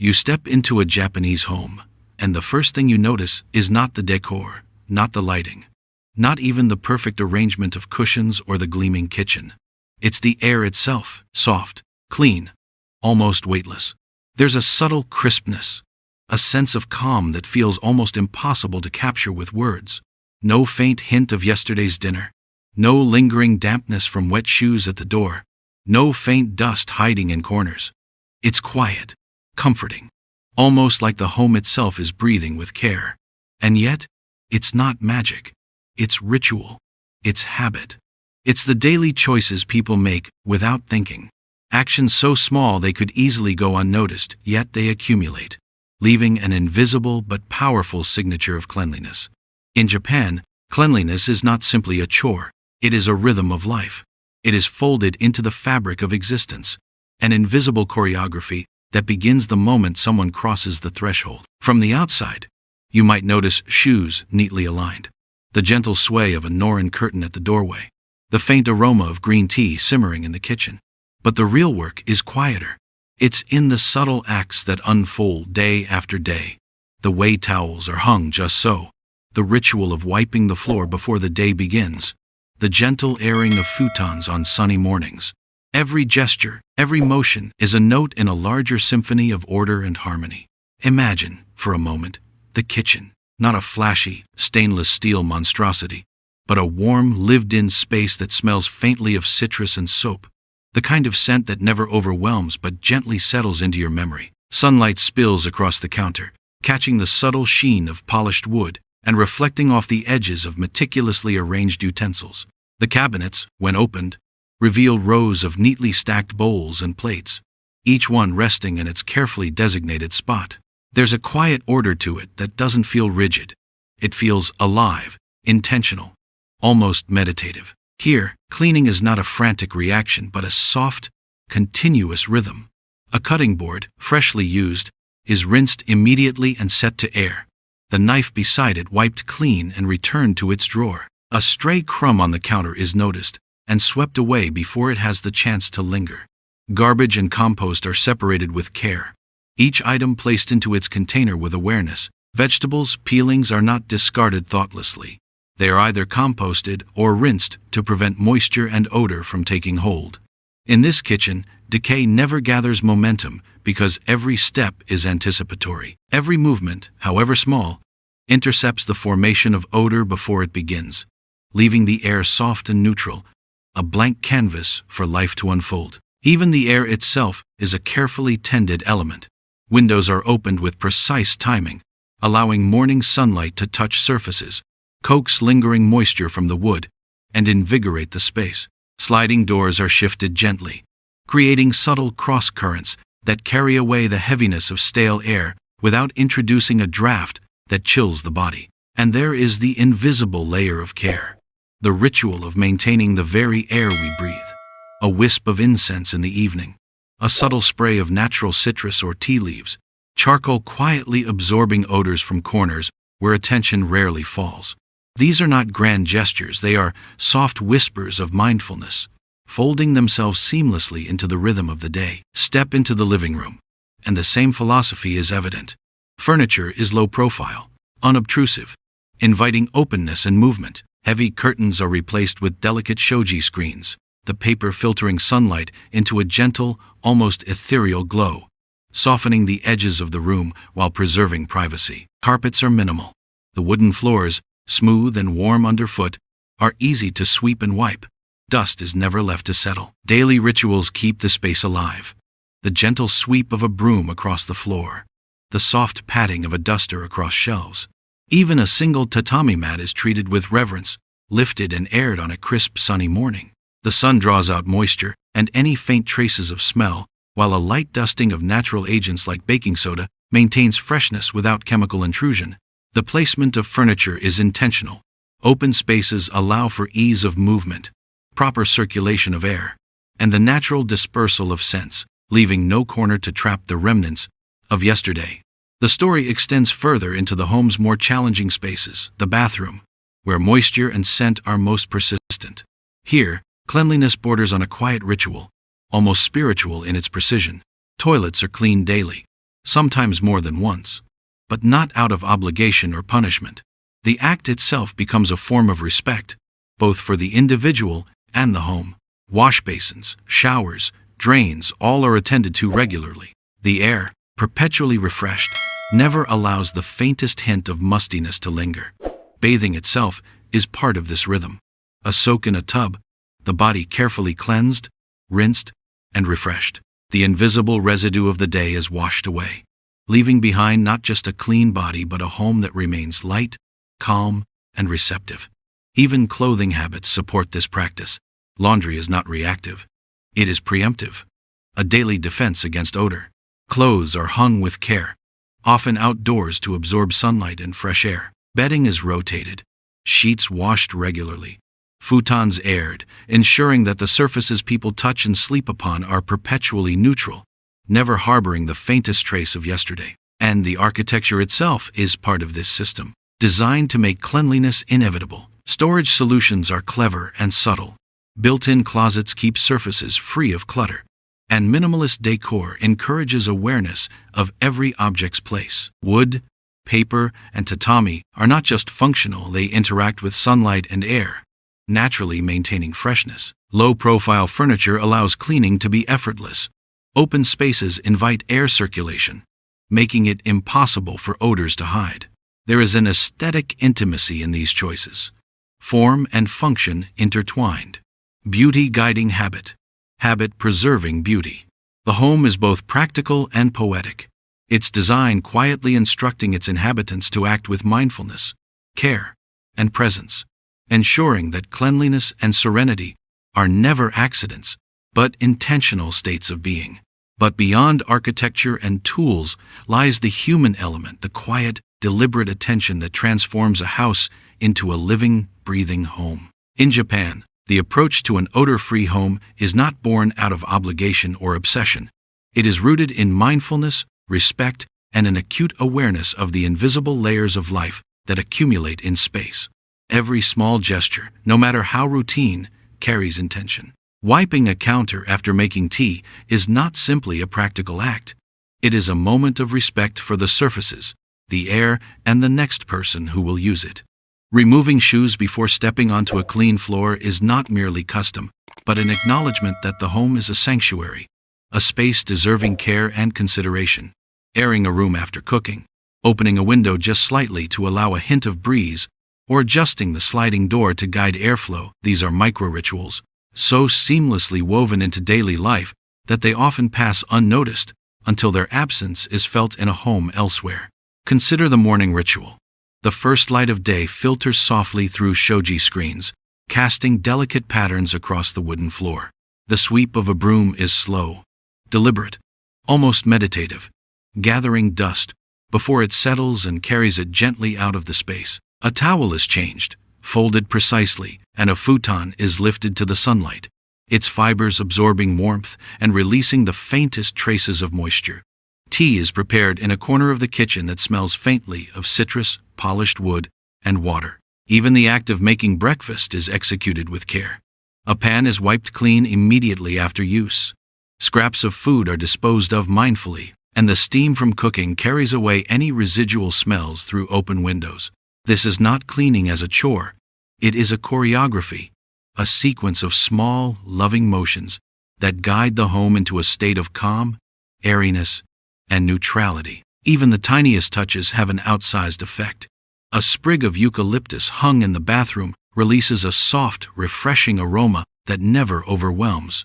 You step into a Japanese home, and the first thing you notice is not the decor, not the lighting, not even the perfect arrangement of cushions or the gleaming kitchen. It's the air itself, soft, clean, almost weightless. There's a subtle crispness, a sense of calm that feels almost impossible to capture with words. No faint hint of yesterday's dinner, no lingering dampness from wet shoes at the door, no faint dust hiding in corners. It's quiet, comforting, almost like the home itself is breathing with care. And yet, it's not magic. It's ritual. It's habit. It's the daily choices people make without thinking. Actions so small they could easily go unnoticed, yet they accumulate, leaving an invisible but powerful signature of cleanliness. In Japan, cleanliness is not simply a chore, it is a rhythm of life. It is folded into the fabric of existence, an invisible choreography that begins the moment someone crosses the threshold. From the outside, you might notice shoes neatly aligned, the gentle sway of a Norin curtain at the doorway, the faint aroma of green tea simmering in the kitchen. But the real work is quieter. It's in the subtle acts that unfold day after day. The way towels are hung just so, the ritual of wiping the floor before the day begins, the gentle airing of futons on sunny mornings. Every gesture, every motion is a note in a larger symphony of order and harmony. Imagine, for a moment, the kitchen, not a flashy, stainless steel monstrosity, but a warm, lived-in space that smells faintly of citrus and soap, the kind of scent that never overwhelms but gently settles into your memory. Sunlight spills across the counter, catching the subtle sheen of polished wood and reflecting off the edges of meticulously arranged utensils. The cabinets, when opened, reveal rows of neatly stacked bowls and plates, each one resting in its carefully designated spot. There's a quiet order to it that doesn't feel rigid. It feels alive, intentional, almost meditative. Here, cleaning is not a frantic reaction but a soft, continuous rhythm. A cutting board, freshly used, is rinsed immediately and set to air. The knife beside it wiped clean and returned to its drawer. A stray crumb on the counter is noticed and swept away before it has the chance to linger. Garbage and compost are separated with care, each item placed into its container with awareness. Vegetables, peelings are not discarded thoughtlessly. They are either composted or rinsed to prevent moisture and odor from taking hold. In this kitchen, decay never gathers momentum because every step is anticipatory. Every movement, however small, intercepts the formation of odor before it begins, leaving the air soft and neutral, a blank canvas for life to unfold. Even the air itself is a carefully tended element. Windows are opened with precise timing, allowing morning sunlight to touch surfaces, coax lingering moisture from the wood, and invigorate the space. Sliding doors are shifted gently, creating subtle cross-currents that carry away the heaviness of stale air without introducing a draft that chills the body. And there is the invisible layer of care, the ritual of maintaining the very air we breathe. A wisp of incense in the evening, a subtle spray of natural citrus or tea leaves, charcoal quietly absorbing odors from corners where attention rarely falls. These are not grand gestures, they are soft whispers of mindfulness, folding themselves seamlessly into the rhythm of the day. Step into the living room, and the same philosophy is evident. Furniture is low profile, unobtrusive, inviting openness and movement. Heavy curtains are replaced with delicate shoji screens, the paper filtering sunlight into a gentle, almost ethereal glow, softening the edges of the room while preserving privacy. Carpets are minimal. The wooden floors, smooth and warm underfoot, are easy to sweep and wipe. Dust is never left to settle. Daily rituals keep the space alive. The gentle sweep of a broom across the floor, the soft patting of a duster across shelves. Even a single tatami mat is treated with reverence, lifted and aired on a crisp sunny morning. The sun draws out moisture and any faint traces of smell, while a light dusting of natural agents like baking soda maintains freshness without chemical intrusion. The placement of furniture is intentional. Open spaces allow for ease of movement, proper circulation of air, and the natural dispersal of scents, leaving no corner to trap the remnants of yesterday. The story extends further into the home's more challenging spaces, the bathroom, where moisture and scent are most persistent. Here, cleanliness borders on a quiet ritual, almost spiritual in its precision. Toilets are cleaned daily. sometimes more than once, but not out of obligation or punishment. The act itself becomes a form of respect, both for the individual and the home. Wash basins, showers, drains, all are attended to regularly. The air, perpetually refreshed, never allows the faintest hint of mustiness to linger. Bathing itself is part of this rhythm. A soak in a tub, the body carefully cleansed, rinsed, and refreshed. The invisible residue of the day is washed away, leaving behind not just a clean body but a home that remains light, calm, and receptive. Even clothing habits support this practice. Laundry is not reactive. It is preemptive, a daily defense against odor. Clothes are hung with care, often outdoors to absorb sunlight and fresh air. Bedding is rotated, sheets washed regularly, futons aired, ensuring that the surfaces people touch and sleep upon are perpetually neutral, never harboring the faintest trace of yesterday. And the architecture itself is part of this system, designed to make cleanliness inevitable. Storage solutions are clever and subtle. Built-in closets keep surfaces free of clutter, and minimalist decor encourages awareness of every object's place. Wood, paper, and tatami are not just functional, they interact with sunlight and air, naturally maintaining freshness. Low-profile furniture allows cleaning to be effortless. Open spaces invite air circulation, making it impossible for odors to hide. There is an aesthetic intimacy in these choices. Form and function intertwined. Beauty guiding habit. Habit preserving beauty. The home is both practical and poetic. Its design quietly instructing its inhabitants to act with mindfulness, care, and presence, ensuring that cleanliness and serenity are never accidents, but intentional states of being. But beyond architecture and tools lies the human element, the quiet, deliberate attention that transforms a house into a living, breathing home. In Japan, the approach to an odor-free home is not born out of obligation or obsession. It is rooted in mindfulness, respect, and an acute awareness of the invisible layers of life that accumulate in space. Every small gesture, no matter how routine, carries intention. Wiping a counter after making tea is not simply a practical act. It is a moment of respect for the surfaces, the air, and the next person who will use it. Removing shoes before stepping onto a clean floor is not merely custom, but an acknowledgement that the home is a sanctuary, a space deserving care and consideration. Airing a room after cooking, opening a window just slightly to allow a hint of breeze, or adjusting the sliding door to guide airflow, these are micro-rituals, so seamlessly woven into daily life that they often pass unnoticed until their absence is felt in a home elsewhere. Consider the morning ritual. The first light of day filters softly through shoji screens, casting delicate patterns across the wooden floor. The sweep of a broom is slow, deliberate, almost meditative, gathering dust before it settles and carries it gently out of the space. A towel is changed, folded precisely, and a futon is lifted to the sunlight, its fibers absorbing warmth and releasing the faintest traces of moisture. Tea is prepared in a corner of the kitchen that smells faintly of citrus, polished wood, and water. Even the act of making breakfast is executed with care. A pan is wiped clean immediately after use. Scraps of food are disposed of mindfully, and the steam from cooking carries away any residual smells through open windows. This is not cleaning as a chore. It is a choreography, a sequence of small, loving motions that guide the home into a state of calm, airiness, and neutrality. Even the tiniest touches have an outsized effect. A sprig of eucalyptus hung in the bathroom releases a soft, refreshing aroma that never overwhelms.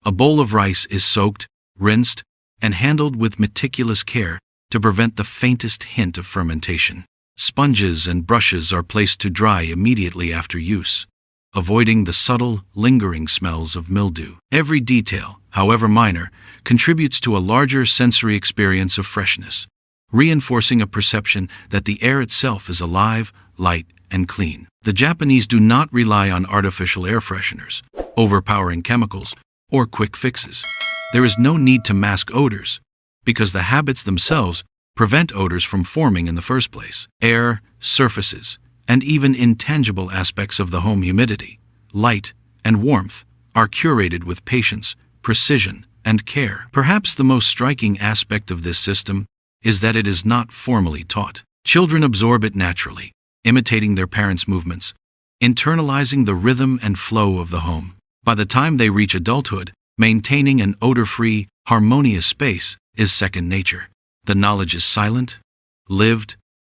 A bowl of rice is soaked, rinsed, and handled with meticulous care to prevent the faintest hint of fermentation. Sponges and brushes are placed to dry immediately after use, avoiding the subtle, lingering smells of mildew. Every detail, however minor, contributes to a larger sensory experience of freshness, reinforcing a perception that the air itself is alive, light, and clean. The Japanese do not rely on artificial air fresheners, overpowering chemicals, or quick fixes. There is no need to mask odors, because the habits themselves prevent odors from forming in the first place. Air, surfaces, and even intangible aspects of the home, humidity, light, and warmth, are curated with patience, precision, and care. Perhaps the most striking aspect of this system is that it is not formally taught. Children absorb it naturally, imitating their parents' movements, internalizing the rhythm and flow of the home. By the time they reach adulthood, maintaining an odor-free, harmonious space is second nature. The knowledge is silent, lived,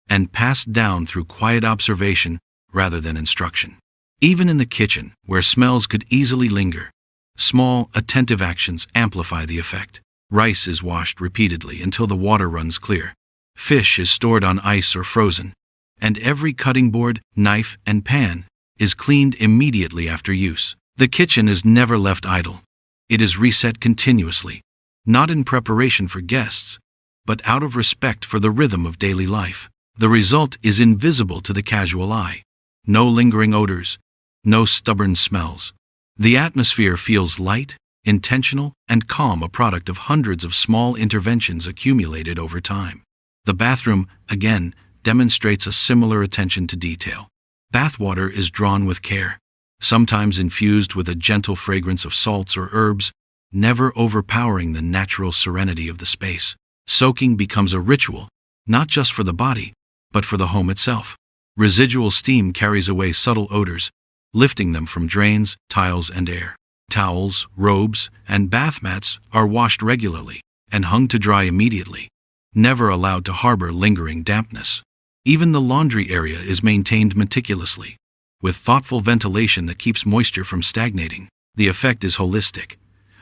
and passed down through quiet observation rather than instruction. Even in the kitchen, where smells could easily linger, small, attentive actions amplify the effect. Rice is washed repeatedly until the water runs clear. Fish is stored on ice or frozen, and every cutting board, knife, and pan is cleaned immediately after use. The kitchen is never left idle. It is reset continuously, not in preparation for guests, but out of respect for the rhythm of daily life. The result is invisible to the casual eye. No lingering odors, no stubborn smells. The atmosphere feels light, intentional, and calm, a product of hundreds of small interventions accumulated over time. The bathroom, again, demonstrates a similar attention to detail. Bathwater is drawn with care, sometimes infused with a gentle fragrance of salts or herbs, never overpowering the natural serenity of the space. Soaking becomes a ritual, not just for the body, but for the home itself. Residual steam carries away subtle odors, lifting them from drains, tiles, and air. Towels, robes, and bath mats are washed regularly and hung to dry immediately, never allowed to harbor lingering dampness. Even the laundry area is maintained meticulously, with thoughtful ventilation that keeps moisture from stagnating. The effect is holistic,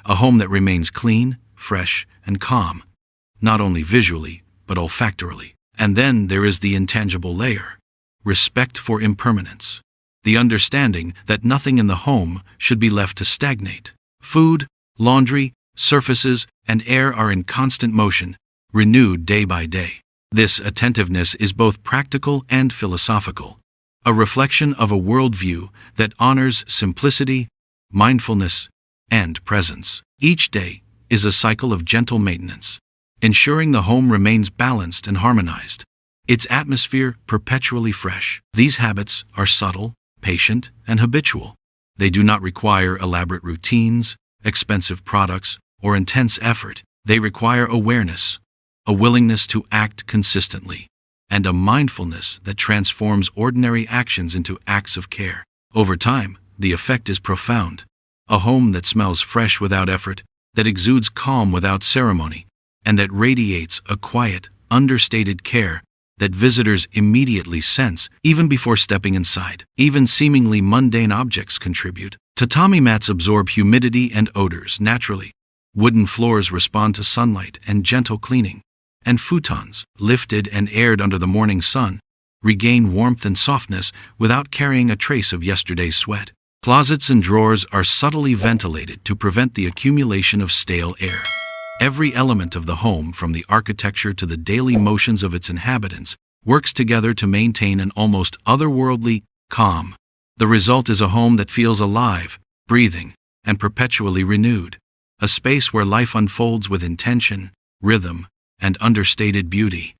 a home that remains clean, fresh, and calm, not only visually, but olfactorily. And then there is the intangible layer: respect for impermanence. The understanding that nothing in the home should be left to stagnate. Food, laundry, surfaces, and air are in constant motion, renewed day by day. This attentiveness is both practical and philosophical, a reflection of a worldview that honors simplicity, mindfulness, and presence. Each day is a cycle of gentle maintenance, ensuring the home remains balanced and harmonized, its atmosphere perpetually fresh. These habits are subtle, patient, and habitual. They do not require elaborate routines, expensive products, or intense effort. They require awareness, a willingness to act consistently, and a mindfulness that transforms ordinary actions into acts of care. Over time, the effect is profound. A home that smells fresh without effort, that exudes calm without ceremony, and that radiates a quiet, understated care that visitors immediately sense even before stepping inside. Even seemingly mundane objects contribute. Tatami mats absorb humidity and odors naturally. Wooden floors respond to sunlight and gentle cleaning. And futons, lifted and aired under the morning sun, regain warmth and softness without carrying a trace of yesterday's sweat. Closets and drawers are subtly ventilated to prevent the accumulation of stale air. Every element of the home, from the architecture to the daily motions of its inhabitants, works together to maintain an almost otherworldly calm. The result is a home that feels alive, breathing, and perpetually renewed. A space where life unfolds with intention, rhythm, and understated beauty.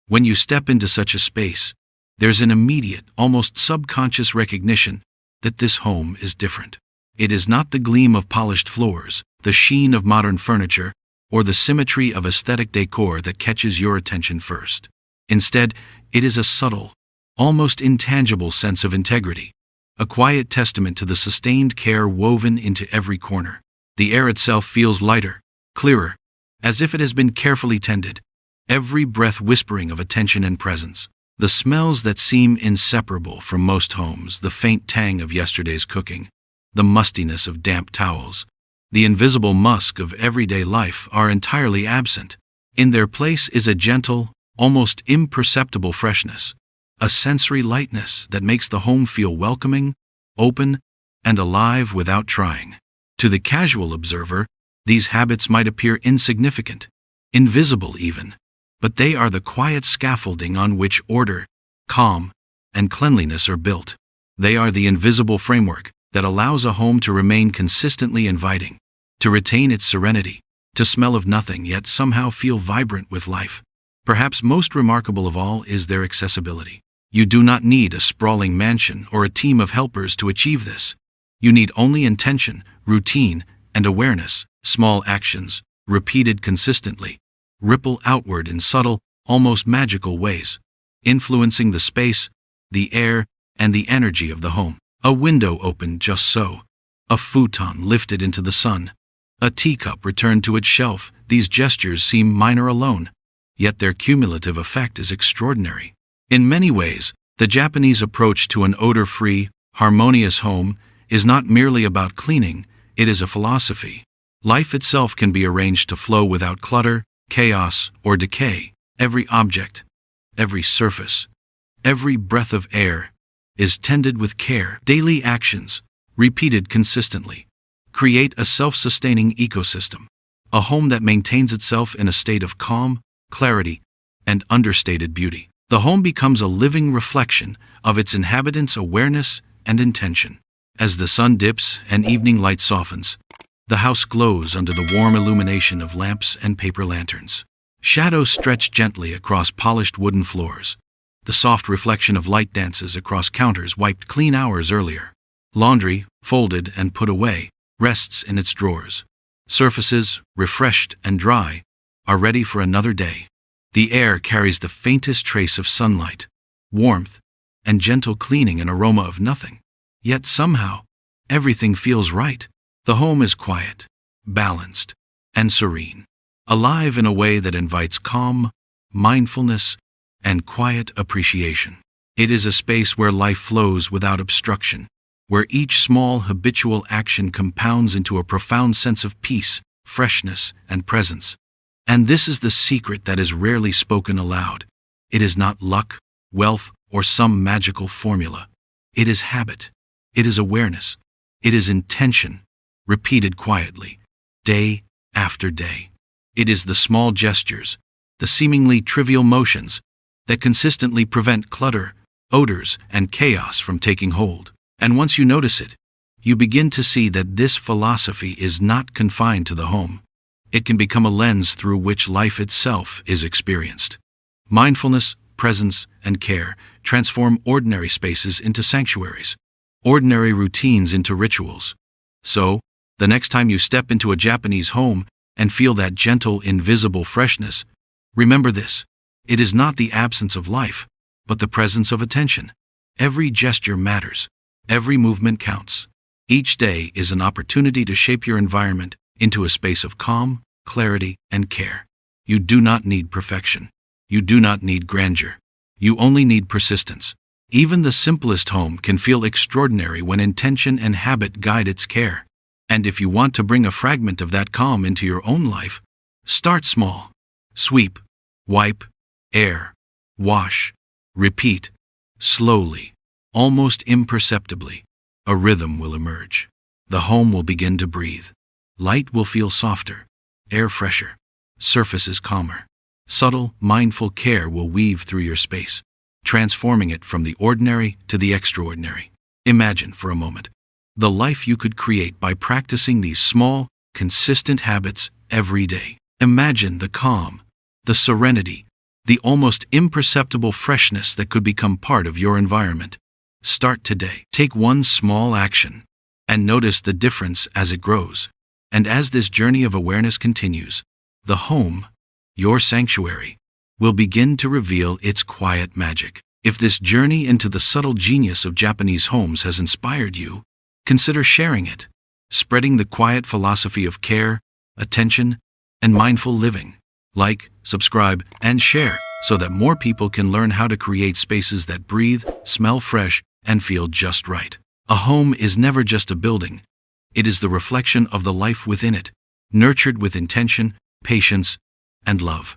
When you step into such a space, there's an immediate, almost subconscious recognition that this home is different. It is not the gleam of polished floors, the sheen of modern furniture, or the symmetry of aesthetic decor that catches your attention first. Instead, it is a subtle, almost intangible sense of integrity, a quiet testament to the sustained care woven into every corner. The air itself feels lighter, clearer, as if it has been carefully tended, every breath whispering of attention and presence. The smells that seem inseparable from most homes, the faint tang of yesterday's cooking, the mustiness of damp towels, the invisible musk of everyday life, are entirely absent. In their place is a gentle, almost imperceptible freshness, a sensory lightness that makes the home feel welcoming, open, and alive without trying. To the casual observer, these habits might appear insignificant, invisible even, but they are the quiet scaffolding on which order, calm, and cleanliness are built. They are the invisible framework that allows a home to remain consistently inviting, to retain its serenity, to smell of nothing yet somehow feel vibrant with life. Perhaps most remarkable of all is their accessibility. You do not need a sprawling mansion or a team of helpers to achieve this. You need only intention, routine, and awareness. Small actions, repeated consistently, ripple outward in subtle, almost magical ways, influencing the space, the air, and the energy of the home. A window opened just so. A futon lifted into the sun. A teacup returned to its shelf. These gestures seem minor alone, yet their cumulative effect is extraordinary. In many ways, the Japanese approach to an odor-free, harmonious home is not merely about cleaning, it is a philosophy. Life itself can be arranged to flow without clutter, chaos, or decay. Every object, every surface, every breath of air is tended with care. Daily actions, repeated consistently, create a self-sustaining ecosystem, a home that maintains itself in a state of calm, clarity, and understated beauty. The home becomes a living reflection of its inhabitants' awareness and intention. As the sun dips and evening light softens, the house glows under the warm illumination of lamps and paper lanterns. Shadows stretch gently across polished wooden floors. The soft reflection of light dances across counters wiped clean hours earlier. Laundry, folded and put away, rests in its drawers. Surfaces, refreshed and dry, are ready for another day. The air carries the faintest trace of sunlight, warmth, and gentle cleaning, an aroma of nothing. Yet somehow, everything feels right. The home is quiet, balanced, and serene, alive in a way that invites calm, mindfulness, and quiet appreciation. It is a space where life flows without obstruction, where each small habitual action compounds into a profound sense of peace, freshness, and presence. And this is the secret that is rarely spoken aloud. It is not luck, wealth, or some magical formula. It is habit. It is awareness. It is intention, repeated quietly, day after day. It is the small gestures, the seemingly trivial motions, that consistently prevent clutter, odors, and chaos from taking hold. And once you notice it, you begin to see that this philosophy is not confined to the home. It can become a lens through which life itself is experienced. Mindfulness, presence, and care transform ordinary spaces into sanctuaries, ordinary routines into rituals. So, the next time you step into a Japanese home and feel that gentle, invisible freshness, remember this: it is not the absence of life, but the presence of attention. Every gesture matters. Every movement counts. Each day is an opportunity to shape your environment into a space of calm, clarity, and care. You do not need perfection. You do not need grandeur. You only need persistence. Even the simplest home can feel extraordinary when intention and habit guide its care. And if you want to bring a fragment of that calm into your own life, start small. Sweep, wipe, air, wash, repeat, slowly, almost imperceptibly. A rhythm will emerge. The home will begin to breathe. Light will feel softer, air fresher, surfaces calmer. Subtle, mindful care will weave through your space, transforming it from the ordinary to the extraordinary. Imagine for a moment the life you could create by practicing these small, consistent habits every day. Imagine the calm, the serenity, the almost imperceptible freshness that could become part of your environment. Start today. Take one small action and notice the difference as it grows. And as this journey of awareness continues, the home, your sanctuary, will begin to reveal its quiet magic. If this journey into the subtle genius of Japanese homes has inspired you, consider sharing it, spreading the quiet philosophy of care, attention, and mindful living. Like, subscribe, and share so that more people can learn how to create spaces that breathe, smell fresh, and feel just right. A home is never just a building. It is the reflection of the life within it, nurtured with intention, patience, and love.